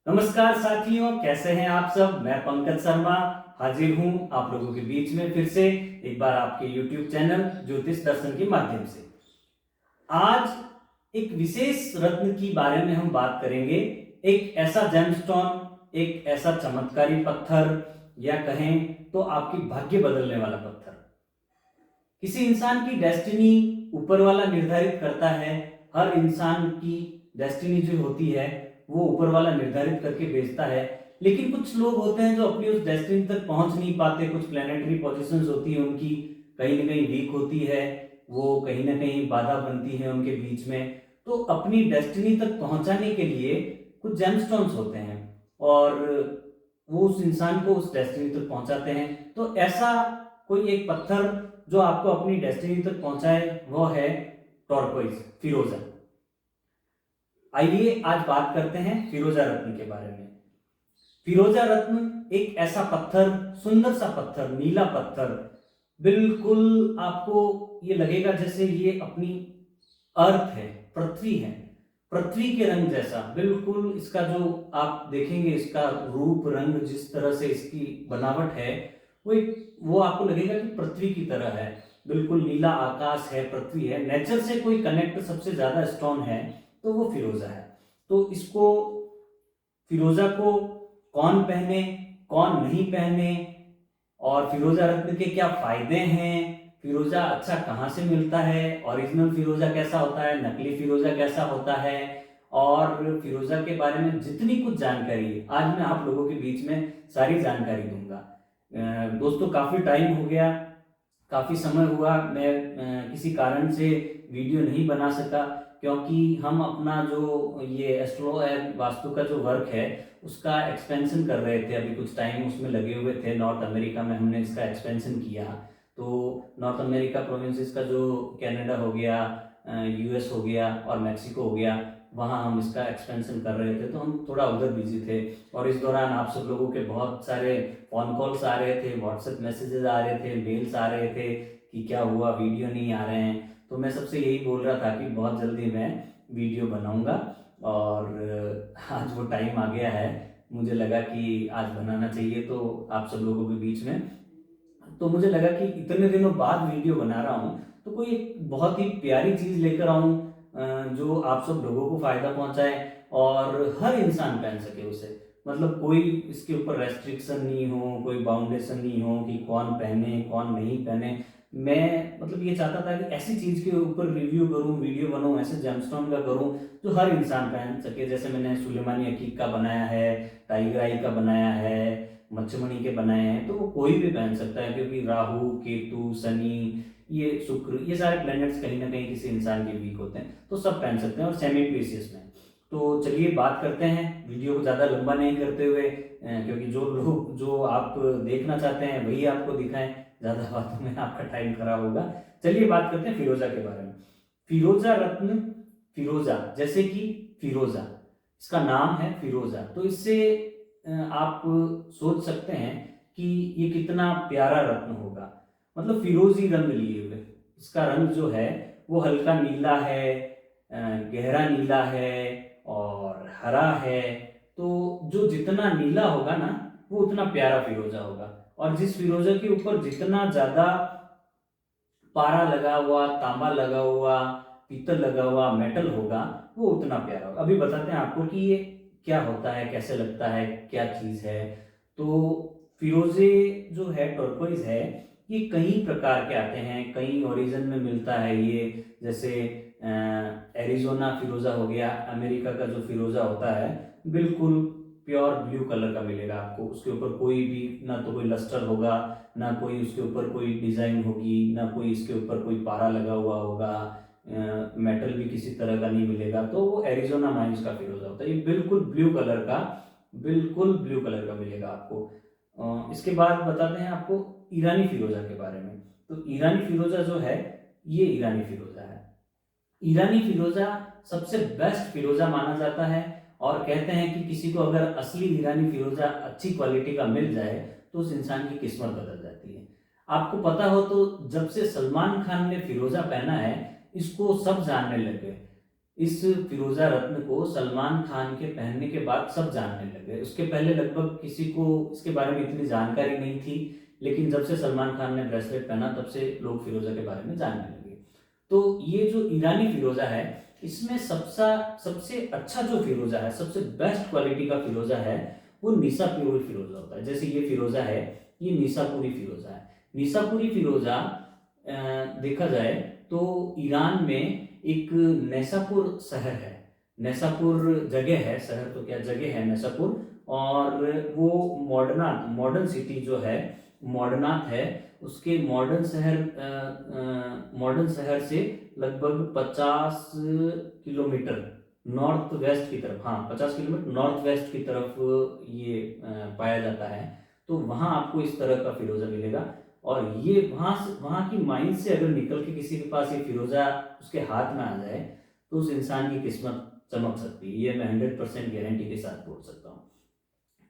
नमस्कार साथियों, कैसे हैं आप सब। मैं पंकज शर्मा हाजिर हूं आप लोगों के बीच में फिर से एक बार आपके YouTube चैनल ज्योतिष दर्शन के माध्यम से। आज एक विशेष रत्न की बारे में हम बात करेंगे। एक ऐसा जेमस्टोन, एक ऐसा चमत्कारी पत्थर, या कहें तो आपकी भाग्य बदलने वाला पत्थर। किसी इंसान की डेस्टिनी ऊपर वाला निर्धारित करता है। हर इंसान की डेस्टिनी जो होती है वो ऊपर वाला निर्धारित करके भेजता है। लेकिन कुछ लोग होते हैं जो अपनी उस डेस्टिनी तक पहुंच नहीं पाते। कुछ प्लेनेटरी पोजीशंस होती है उनकी कहीं ना कहीं वीक होती है, वो कहीं ना कहीं बाधा बनती है उनके बीच में। तो अपनी डेस्टिनी तक पहुंचाने के लिए कुछ जेमस्टोन्स होते हैं और वो उस इंसान को उस डेस्टिनी तक पहुंचाते हैं। तो ऐसा कोई एक पत्थर जो आपको अपनी डेस्टिनी तक पहुंचाए वो है टॉर्कोइज, फिरोजा। आइए आज बात करते हैं फिरोजा रत्न के बारे में। फिरोजा रत्न एक ऐसा पत्थर, सुंदर सा पत्थर, नीला पत्थर, बिल्कुल आपको ये लगेगा जैसे ये अपनी अर्थ है, पृथ्वी है, पृथ्वी के रंग जैसा। बिल्कुल इसका जो आप देखेंगे, इसका रूप रंग, जिस तरह से इसकी बनावट है, वो आपको लगेगा कि पृथ्वी की तरह है। बिल्कुल नीला आकाश है, पृथ्वी है। नेचर से कोई कनेक्ट सबसे ज्यादा स्ट्रॉन्ग है तो वो फिरोजा है। तो इसको, फिरोजा को कौन पहने, कौन नहीं पहने, और फिरोजा रत्न के क्या फायदे हैं, फिरोजा अच्छा कहाँ से मिलता है, ओरिजिनल फिरोजा कैसा होता है, नकली फिरोजा कैसा होता है, और फिरोजा के बारे में जितनी कुछ जानकारी है आज मैं आप लोगों के बीच में सारी जानकारी दूंगा। दोस्तों, काफी टाइम हो गया, काफी समय हुआ, मैं किसी कारण से वीडियो नहीं बना सका, क्योंकि हम अपना जो ये एस्ट्रो एंड वास्तु का जो वर्क है उसका एक्सपेंशन कर रहे थे। अभी कुछ टाइम उसमें लगे हुए थे। नॉर्थ अमेरिका में हमने इसका एक्सपेंशन किया। तो नॉर्थ अमेरिका प्रोविंसेस का जो कनाडा हो गया, यूएस हो गया और मैक्सिको हो गया, वहाँ हम इसका एक्सपेंशन कर रहे थे, तो हम थोड़ा उधर बिजी थे। और इस दौरान आप सब लोगों के बहुत सारे फोन कॉल्स आ रहे थे, व्हाट्सएप मैसेजेस आ रहे थे, मेल्स आ रहे थे कि क्या हुआ, वीडियो नहीं आ रहे हैं। तो मैं सबसे यही बोल रहा था कि बहुत जल्दी मैं वीडियो बनाऊंगा, और आज वो टाइम आ गया है। मुझे लगा कि आज बनाना चाहिए तो आप सब लोगों के बीच में। तो मुझे लगा कि इतने दिनों बाद वीडियो बना रहा हूँ तो कोई एक बहुत ही प्यारी चीज लेकर आऊं, जो आप सब लोगों को फायदा पहुंचाए और हर इंसान पहन सके उसे। मतलब कोई इसके ऊपर रेस्ट्रिक्शन नहीं हो, कोई बाउंडेशन नहीं हो कि कौन पहने कौन नहीं पहने। मैं मतलब ये चाहता था कि ऐसी चीज के ऊपर रिव्यू करूं, वीडियो बनाऊं, ऐसे जेमस्टोन का करूं जो हर इंसान पहन सके। जैसे मैंने सुलेमानी अकीक का बनाया है, टाइगर आई का बनाया है, मच्छमणि के बनाए हैं, तो वो कोई भी पहन सकता है, क्योंकि राहु, केतु, शनि, ये शुक्र, ये सारे प्लैनेट्स कहीं ना कहीं किसी इंसान के वीक होते हैं, तो सब पहन सकते हैं और सेमी प्रीसियस में। तो चलिए बात करते हैं, वीडियो को ज़्यादा लंबा नहीं करते हुए, क्योंकि जो लोग जो आप देखना चाहते हैं वही आपको दिखाएं, ज़्यादा बातों में आपका टाइम खराब होगा। चलिए बात करते हैं फिरोजा के बारे में। फिरोजा रत्न, फिरोजा जैसे कि फिरोजा, इसका नाम है फिरोजा, तो इससे आप सोच सकते हैं कि ये कितना प्यारा रत्न होगा। मतलब फिरोजी रंग लिए हुए, इसका रंग जो है वो हल्का नीला है, गहरा नीला है और हरा है। तो जो जितना नीला होगा ना वो उतना प्यारा फिरोजा होगा। और जिस फिरोजा के ऊपर जितना ज्यादा पारा लगा हुआ, तांबा लगा हुआ, पीतल लगा हुआ, मेटल होगा, वो उतना प्यारा होगा। अभी बताते हैं आपको कि ये क्या होता है, कैसे लगता है, क्या चीज है। तो फिरोजे जो है, टर्कोइज है, ये कई प्रकार के आते हैं, कई ओरिजिन में मिलता है ये। जैसे एरिजोना फिरोजा हो गया, अमेरिका का जो फिरोजा होता है, बिल्कुल प्योर ब्लू कलर का मिलेगा आपको। उसके ऊपर कोई भी, ना तो कोई लस्टर होगा, ना कोई उसके ऊपर कोई डिजाइन होगी, ना कोई इसके ऊपर कोई पारा लगा हुआ होगा, मेटल भी किसी तरह का नहीं मिलेगा। तो वो एरिजोना माइंस का फिरोजा होता है, ये बिल्कुल ब्लू कलर का, बिल्कुल ब्लू कलर का मिलेगा आपको। इसके बाद बताते हैं आपको ईरानी फिरोजा के बारे में। तो ईरानी फिरोजा जो है, ये ईरानी फिरोजा है। ईरानी फिरोजा सबसे बेस्ट फिरोजा माना जाता है, और कहते हैं कि किसी को अगर असली ईरानी फिरोजा अच्छी क्वालिटी का मिल जाए तो उस इंसान की किस्मत बदल जाती है। आपको पता हो तो जब से सलमान खान ने फिरोजा पहना है, इसको सब जानने लग गए। इस फिरोजा रत्न को सलमान खान के पहनने के बाद सब जानने लगे। उसके पहले लगभग किसी को इसके बारे में इतनी जानकारी नहीं थी, लेकिन जब से सलमान खान ने ब्रेसलेट पहना तब से लोग फिरोजा के बारे में जानने लगे। तो ये जो ईरानी फिरोजा है, इसमें सबसे अच्छा जो फिरोजा है, सबसे बेस्ट क्वालिटी का फिरोजा है, वो निसापुरी फिरोजा होता है। जैसे ये फिरोजा है, ये निसापुरी फिरोजा है। निसापुरी फिरोजा देखा जाए तो ईरान में एक नैसापुर शहर है, नैसापुर जगह है, शहर तो क्या जगह है नैसापुर, और वो मॉडर्न सिटी जो है, मॉडर्नाथ है, उसके मॉडर्न शहर से लगभग 50 किलोमीटर नॉर्थ वेस्ट की तरफ, हाँ 50 किलोमीटर नॉर्थ वेस्ट की तरफ ये पाया जाता है। तो वहाँ आपको इस तरह का फिरोजा मिलेगा, और ये वहाँ की माइन से अगर निकल के किसी के पास ये फिरोजा उसके हाथ में आ जाए तो उस इंसान की किस्मत चमक सकती है, ये मैं 100% गारंटी के साथ बोल सकता हूँ।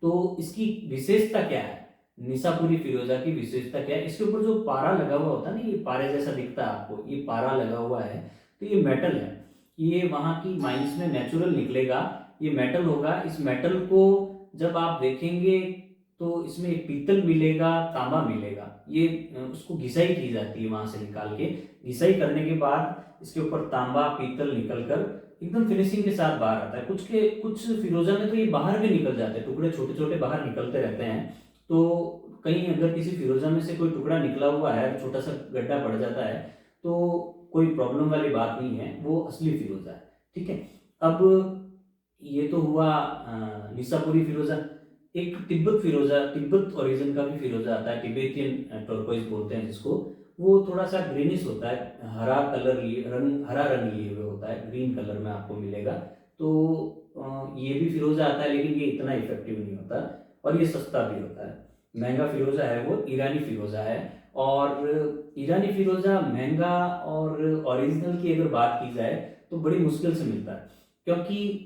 तो इसकी विशेषता क्या है, निसापुरी फिरोजा की विशेषता क्या है? इसके ऊपर जो पारा लगा हुआ होता है ना, ये पारे जैसा दिखता है आपको, ये पारा लगा हुआ है, तो ये मेटल है, ये वहाँ की माइंस में नेचुरल निकलेगा, ये मेटल होगा। इस मेटल को जब आप देखेंगे तो इसमें एक पीतल मिलेगा, तांबा मिलेगा, ये उसको घिसाई की जाती है, वहां से निकाल के घिसाई करने के बाद इसके ऊपर तांबा पीतल निकल कर एकदम फिनिशिंग के साथ बाहर आता है। कुछ फिरोजा में तो ये बाहर भी निकल जाते हैं, टुकड़े छोटे छोटे बाहर निकलते रहते हैं। तो कहीं अगर किसी फिरोजा में से कोई टुकड़ा निकला हुआ है, छोटा सा गड्ढा पड़ जाता है, तो कोई प्रॉब्लम वाली बात नहीं है, वो असली फिरोजा है। ठीक है, अब ये तो हुआ निसापुरी फिरोजा। एक तिब्बत फिरोजा, तिब्बत ओरिजिन का भी फिरोजा आता है, तिब्बतियन टर्कोइज बोलते हैं जिसको, वो थोड़ा सा ग्रीनिश होता है, हरा रंग लिए हुए होता है, ग्रीन कलर में आपको मिलेगा। तो ये भी फिरोजा आता है, लेकिन ये इतना इफेक्टिव नहीं होता, और ये सस्ता भी होता है। महंगा फिरोजा है वो ईरानी फिरोजा है, और ईरानी फिरोजा महंगा और ओरिजिनल की अगर बात की जाए तो बड़ी मुश्किल से मिलता है, क्योंकि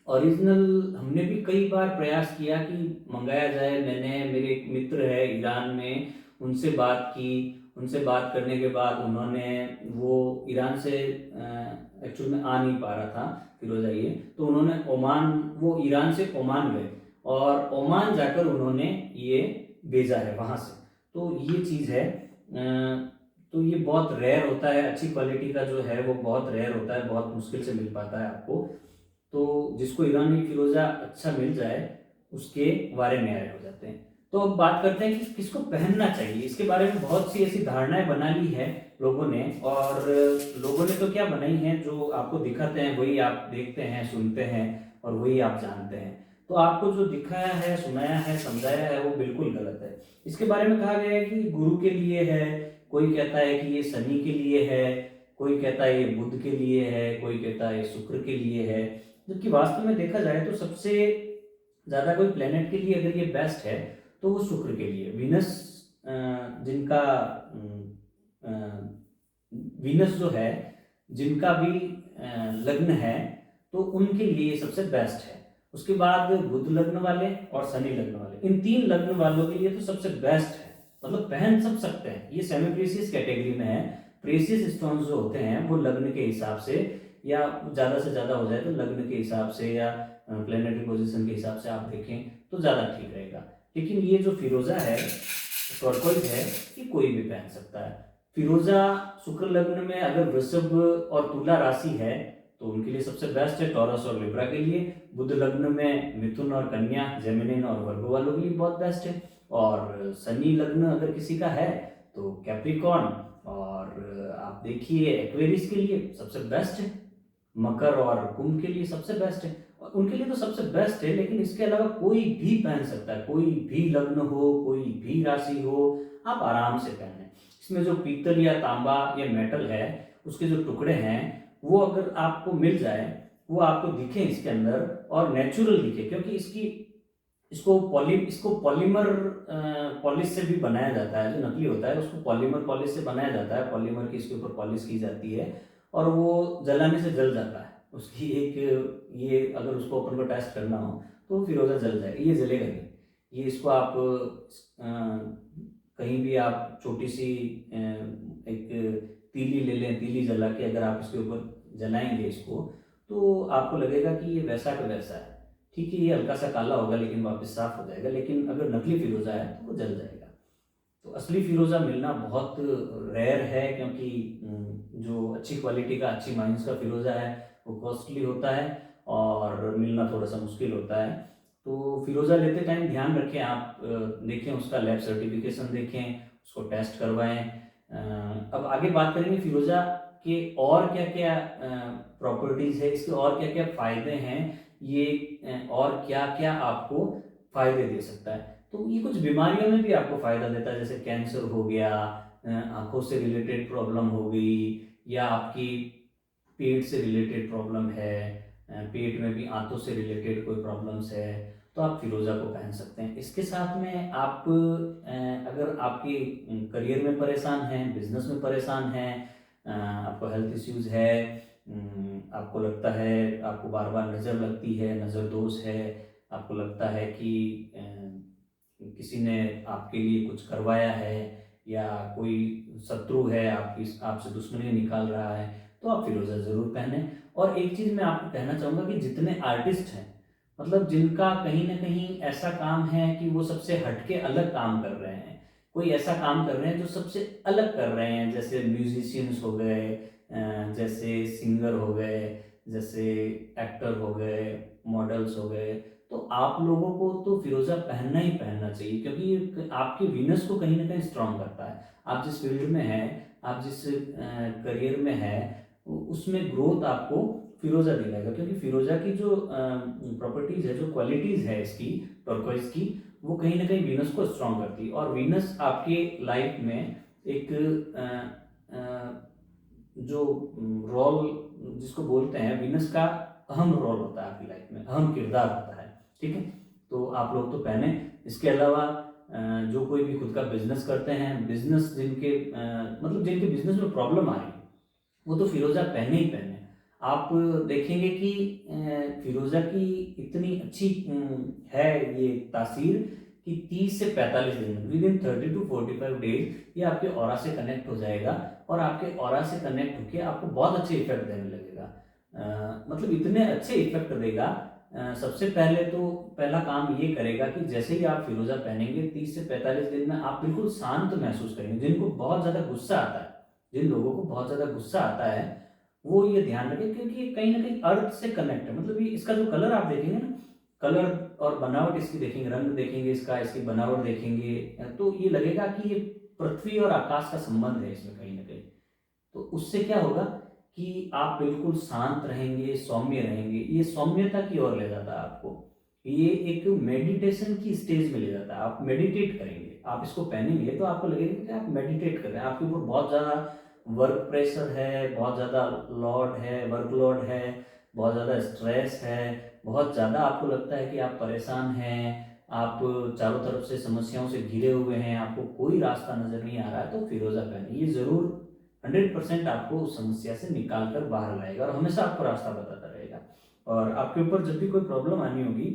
ओरिजिनल हमने भी कई बार प्रयास किया कि मंगाया जाए। मैंने, मेरे एक मित्र है ईरान में, उनसे बात की, उनसे बात करने के बाद उन्होंने, वो ईरान से एक्चुअल में आ नहीं पा रहा था फिरोजा ये, तो उन्होंने ओमान, वो ईरान से ओमान गए, और ओमान जाकर उन्होंने ये भेजा है वहाँ से। तो ये चीज़ है, तो ये बहुत रेयर होता है, अच्छी क्वालिटी का जो है वो बहुत रेयर होता है, बहुत मुश्किल से मिल पाता है आपको। तो जिसको ईरानी फिरोजा अच्छा मिल जाए उसके बारे में आए हो जाते हैं। तो अब बात करते हैं कि किसको पहनना चाहिए। इसके बारे में बहुत सी ऐसी धारणाएं बना ली है लोगों ने, और लोगों ने तो क्या बनाई है, जो आपको दिखाते हैं वही आप देखते हैं, सुनते हैं, और वही आप जानते हैं। तो आपको जो दिखाया है, सुनाया है, समझाया है, वो बिल्कुल गलत है। इसके बारे में कहा गया है कि गुरु के लिए है, कोई कहता है कि ये शनि के लिए है, कोई कहता है ये बुध के लिए है, कोई कहता है ये शुक्र के लिए है। जबकि वास्तव में देखा जाए तो सबसे ज्यादा कोई प्लेनेट के लिए अगर ये बेस्ट है तो वो शुक्र के लिए, वीनस, जिनका वीनस जो है, जिनका भी लग्न है, तो उनके लिए ये सबसे बेस्ट है। उसके बाद बुध लग्न वाले और शनि लग्न वाले, इन तीन लग्न वालों के लिए तो सबसे बेस्ट है, मतलब पहन सब सकते हैं। ये सेमी प्रीसियस कैटेगरी में है। प्रीसियस स्टोन्स जो होते हैं वो लग्न के हिसाब से, या ज़्यादा से ज़्यादा हो जाए तो लग्न के हिसाब से, या प्लेनेटरी पोजीशन के हिसाब से आप देखें तो ज़्यादा ठीक रहेगा। लेकिन ये जो फिरोजा है, टर्कोइज है, ये कोई भी पहन सकता है। फिरोजा शुक्र लग्न में अगर वृषभ और तुला राशि है तो उनके लिए सबसे बेस्ट है, टॉरस और लिब्रा के लिए। बुध लग्न में मिथुन और कन्या, जेमिनी और वर्गो वालों के लिए बहुत बेस्ट है। और शनि लग्न अगर किसी का है तो कैप्रिकॉर्न, और आप देखिए एक्वेरियस के लिए सबसे बेस्ट है, मकर और कुंभ के लिए सबसे बेस्ट है, और उनके लिए तो सबसे बेस्ट है। लेकिन इसके अलावा कोई भी पहन सकता है, कोई भी लग्न हो, कोई भी राशि हो, आप आराम से पहने। इसमें जो पीतल या तांबा या मेटल है, उसके जो टुकड़े हैं, वो अगर आपको मिल जाए, वो आपको दिखे इसके अंदर और नेचुरल दिखे, क्योंकि इसको पॉलीमर पॉलिश से भी बनाया जाता है। जो नकली होता है उसको पॉलीमर पॉलिश से बनाया जाता है, पॉलीमर की इसके ऊपर पॉलिश की जाती है, और वो जलाने से जल जाता है। उसकी एक, ये अगर उसको अपन को टेस्ट करना हो तो फिरोजा जल जाएगा, ये जलेगा नहीं। ये इसको आप कहीं भी आप छोटी सी एक तीली ले लें, तीली जला के अगर आप इसके ऊपर जलाएंगे इसको तो आपको लगेगा कि ये वैसा का वैसा है। ठीक है, ये हल्का सा काला होगा लेकिन वापस साफ हो जाएगा, लेकिन अगर नकली फिरोजा है तो वो जल जाएगा। तो असली फिरोजा मिलना बहुत रेयर है, क्योंकि जो अच्छी क्वालिटी का, अच्छी माइंस का फिरोजा है वो कॉस्टली होता है और मिलना थोड़ा सा मुश्किल होता है। तो फिरोजा लेते टाइम ध्यान रखें आप, देखें उसका लैब सर्टिफिकेशन, देखें उसको टेस्ट करवाएं। अब आगे बात करेंगे फिरोजा के और क्या क्या प्रॉपर्टीज है, इसके और क्या क्या फायदे हैं, ये और क्या क्या आपको फायदे दे सकता है। तो ये कुछ बीमारियों में भी आपको फायदा देता है, जैसे कैंसर हो गया, आंखों से रिलेटेड प्रॉब्लम हो गई, या आपकी पेट से रिलेटेड प्रॉब्लम है, पेट में भी आंतों से रिलेटेड कोई प्रॉब्लम्स है, तो आप फिरोजा को पहन सकते हैं। इसके साथ में आप अगर आपके करियर में परेशान हैं, बिजनेस में परेशान हैं, आपको हेल्थ इश्यूज है, आपको लगता है आपको बार बार नज़र लगती है, नज़र दोष है, आपको लगता है कि किसी ने आपके लिए कुछ करवाया है, या कोई शत्रु है आपकी, आपसे दुश्मनी निकाल रहा है, तो आप फिरोजा ज़रूर पहने। और एक चीज़ मैं आपको कहना चाहूँगा कि जितने आर्टिस्ट हैं, मतलब जिनका कहीं ना कहीं ऐसा काम है कि वो सबसे हटके अलग काम कर रहे हैं, कोई ऐसा काम कर रहे हैं जो सबसे अलग कर रहे हैं, जैसे म्यूजिशियंस हो गए, जैसे सिंगर हो गए, जैसे एक्टर हो गए, मॉडल्स हो गए, तो आप लोगों को तो फिरोजा पहनना ही पहनना चाहिए, क्योंकि ये आपके वीनस को कहीं ना कहीं स्ट्रांग करता है। आप जिस फील्ड में हैं, आप जिस करियर में है, उसमें ग्रोथ आपको फिरोजा दिलाएगा, क्योंकि फिरोजा की जो प्रॉपर्टीज है, जो क्वालिटीज है इसकी, टर्कोइज की, वो कहीं ना कहीं वीनस को स्ट्रांग करती है। और वीनस आपके लाइफ में एक जो रोल जिसको बोलते हैं, वीनस का अहम रोल होता है आपकी लाइफ में, अहम किरदार होता है। ठीक है, तो आप लोग तो पहने। इसके अलावा जो कोई भी खुद का बिजनेस करते हैं, बिजनेस जिनके मतलब जिनके बिजनेस में प्रॉब्लम आ रही है, वो तो फिरोजा पहने ही पहने। आप देखेंगे कि फिरोजा की इतनी अच्छी है ये तासीर कि 30 से 45 दिन में, विद इन 30 टू 45 डेज, ये आपके ऑरा से कनेक्ट हो जाएगा, और आपके ऑरा से कनेक्ट होकर आपको बहुत अच्छे इफेक्ट देने लगेगा। मतलब इतने अच्छे इफेक्ट देगा। सबसे पहले तो पहला काम ये करेगा कि जैसे ही आप फिरोजा पहनेंगे, 30 से 45 दिन में आप बिल्कुल शांत महसूस करेंगे। जिनको बहुत ज़्यादा गुस्सा आता है, जिन लोगों को बहुत ज़्यादा गुस्सा आता है, वो ये ध्यान रखें, क्योंकि ये कहीं ना कहीं अर्थ से कनेक्ट है। मतलब ये इसका जो कलर आप देखेंगे ना, कलर और बनावट इसकी देखेंगे, रंग देखेंगे इसका, इसकी बनावट देखेंगे, तो ये लगेगा कि ये पृथ्वी और आकाश का संबंध है इसमें कहीं ना कहीं। तो उससे क्या होगा कि आप बिल्कुल शांत रहेंगे, सौम्य रहेंगे। ये सौम्यता की ओर ले जाता है आपको, ये एक मेडिटेशन की स्टेज में ले जाता है। आप मेडिटेट करेंगे, आप इसको पहनेंगे तो आपको लगेगा कि आप मेडिटेट कर रहे हैं। आपके ऊपर बहुत ज़्यादा वर्क प्रेशर है, बहुत ज़्यादा लोड है, वर्कलोड है, बहुत ज़्यादा स्ट्रेस है, बहुत ज़्यादा आपको लगता है कि आप परेशान हैं, आप चारों तरफ से समस्याओं से घिरे हुए हैं, आपको कोई रास्ता नज़र नहीं आ रहा है, तो फिरोजा पहने। ये ज़रूर 100% आपको उस समस्या से निकाल कर बाहर लाएगा, और हमेशा आपको रास्ता बताता रहेगा। और आपके ऊपर जब भी कोई प्रॉब्लम आनी होगी,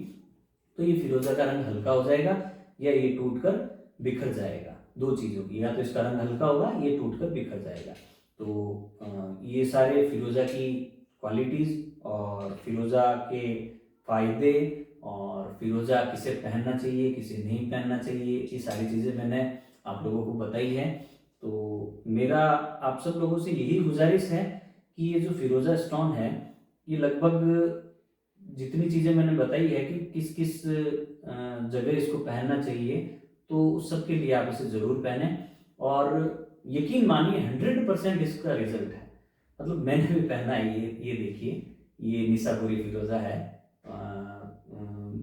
तो ये फिरोजा का रंग हल्का हो जाएगा, या ये टूट कर बिखर जाएगा। दो चीज़ होगी, या तो इसका रंग हल्का होगा, ये टूट कर बिखर जाएगा। तो ये सारे फिरोजा की क्वालिटीज़, और फिरोजा के फायदे, और फिरोजा किसे पहनना चाहिए, किसे नहीं पहनना चाहिए, ये सारी चीज़ें मैंने आप लोगों को बताई है। तो मेरा आप सब लोगों से यही गुजारिश है कि ये जो फिरोजा स्टोन है, ये लगभग जितनी चीज़ें मैंने बताई है कि किस किस जगह इसको पहनना चाहिए, तो उस सब के लिए आप इसे ज़रूर पहने। और यकीन मानिए 100% इसका रिजल्ट है। मतलब मैंने भी पहना है, ये देखिए, ये निसापुरी फिरोज़ा है।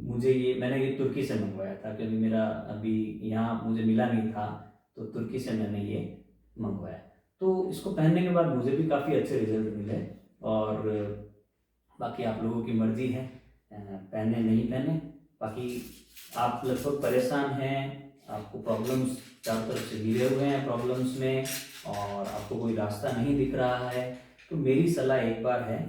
मुझे ये, मैंने ये तुर्की से मंगवाया था, क्योंकि मेरा अभी यहाँ मुझे मिला नहीं था, तो तुर्की से मैंने ये मंगवाया। तो इसको पहनने के बाद मुझे भी काफ़ी अच्छे रिजल्ट मिले। और बाकी आप लोगों की मर्जी है, पहने नहीं पहने। बाकी आप लगभग परेशान हैं, आपको प्रॉब्लम्स चारों तरफ से घिरे हुए हैं प्रॉब्लम्स में, और आपको कोई रास्ता नहीं दिख रहा है, तो मेरी सलाह एक बार है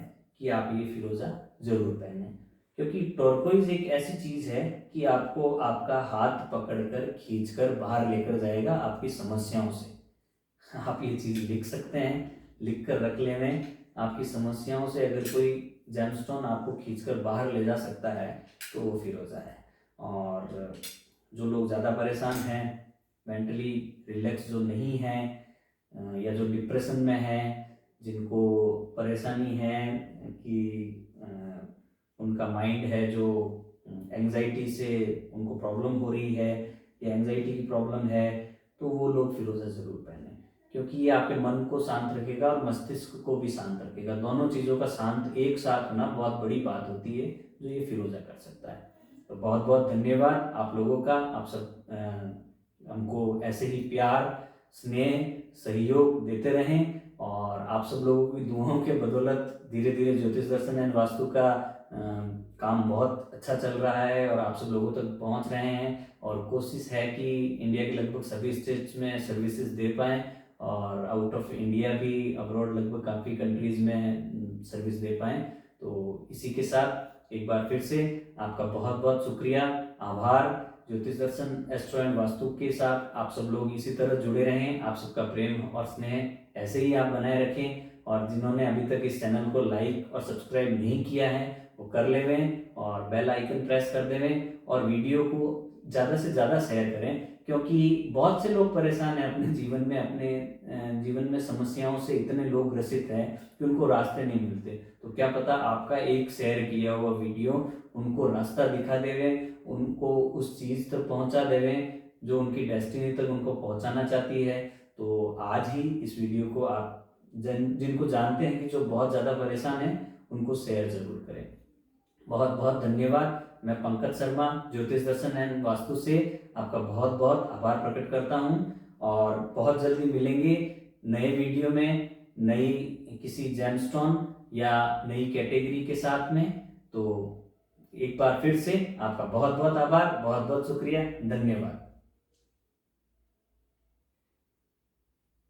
कि आप ये फिरोज़ा ज़रूर पहनें। क्योंकि टर्कोइज एक ऐसी चीज़ है कि आपको आपका हाथ पकड़कर खींचकर बाहर लेकर जाएगा आपकी समस्याओं से। आप ये चीज़ लिख सकते हैं, लिख कर रख लें। आपकी समस्याओं से अगर कोई जेमस्टोन आपको खींचकर बाहर ले जा सकता है तो वो फिरोज़ा है। और जो लोग ज़्यादा परेशान हैं, मेंटली रिलैक्स जो नहीं हैं, या जो डिप्रेशन में हैं, जिनको परेशानी है कि उनका माइंड है जो एंजाइटी से उनको प्रॉब्लम हो रही है या एंजाइटी की प्रॉब्लम है, तो वो लोग फिरोज़ा ज़रूर पहने, क्योंकि ये आपके मन को शांत रखेगा और मस्तिष्क को भी शांत रखेगा। दोनों चीज़ों का शांत एक साथ होना बहुत बड़ी बात होती है, जो ये फिरोज़ा कर सकता है। तो बहुत बहुत धन्यवाद आप लोगों का। आप सब हमको ऐसे ही प्यार, स्नेह, सहयोग देते रहें, और आप सब लोगों की दुआओं के बदौलत धीरे धीरे ज्योतिष दर्शन एंड वास्तु का काम बहुत अच्छा चल रहा है और आप सब लोगों तक पहुंच रहे हैं। और कोशिश है कि इंडिया के लगभग सभी स्टेट्स में सर्विसेज दे पाएँ, और आउट ऑफ इंडिया भी, अब्रॉड लगभग काफ़ी कंट्रीज़ में सर्विस दे पाएँ। तो इसी के साथ एक बार फिर से आपका बहुत बहुत शुक्रिया, आभार। ज्योतिष दर्शन, एस्ट्रो एंड वास्तु के साथ आप सब लोग इसी तरह जुड़े रहें। आप सबका प्रेम और स्नेह ऐसे ही आप बनाए रखें, और जिन्होंने अभी तक इस चैनल को लाइक और सब्सक्राइब नहीं किया है वो कर लेवें, और बेल आइकन प्रेस कर देवें, और वीडियो को ज़्यादा से ज़्यादा शेयर करें, क्योंकि बहुत से लोग परेशान हैं अपने जीवन में समस्याओं से। इतने लोग ग्रसित हैं कि उनको रास्ते नहीं मिलते। तो क्या पता आपका एक शेयर किया हुआ वीडियो उनको रास्ता दिखा देवे, उनको उस चीज़ तक पहुंचा देवे जो उनकी डेस्टिनी तक उनको पहुंचाना चाहती है। तो आज ही इस वीडियो को आप जिनको जानते हैं कि जो बहुत ज़्यादा परेशान हैं, उनको शेयर जरूर करें। बहुत बहुत धन्यवाद। मैं पंकज शर्मा, ज्योतिष दर्शन एंड वास्तु से आपका बहुत बहुत आभार प्रकट करता हूं, और बहुत जल्दी मिलेंगे नए वीडियो में, नई किसी जेमस्टोन या नई कैटेगरी के साथ में। तो एक बार फिर से आपका बहुत बहुत आभार, बहुत बहुत शुक्रिया, धन्यवाद।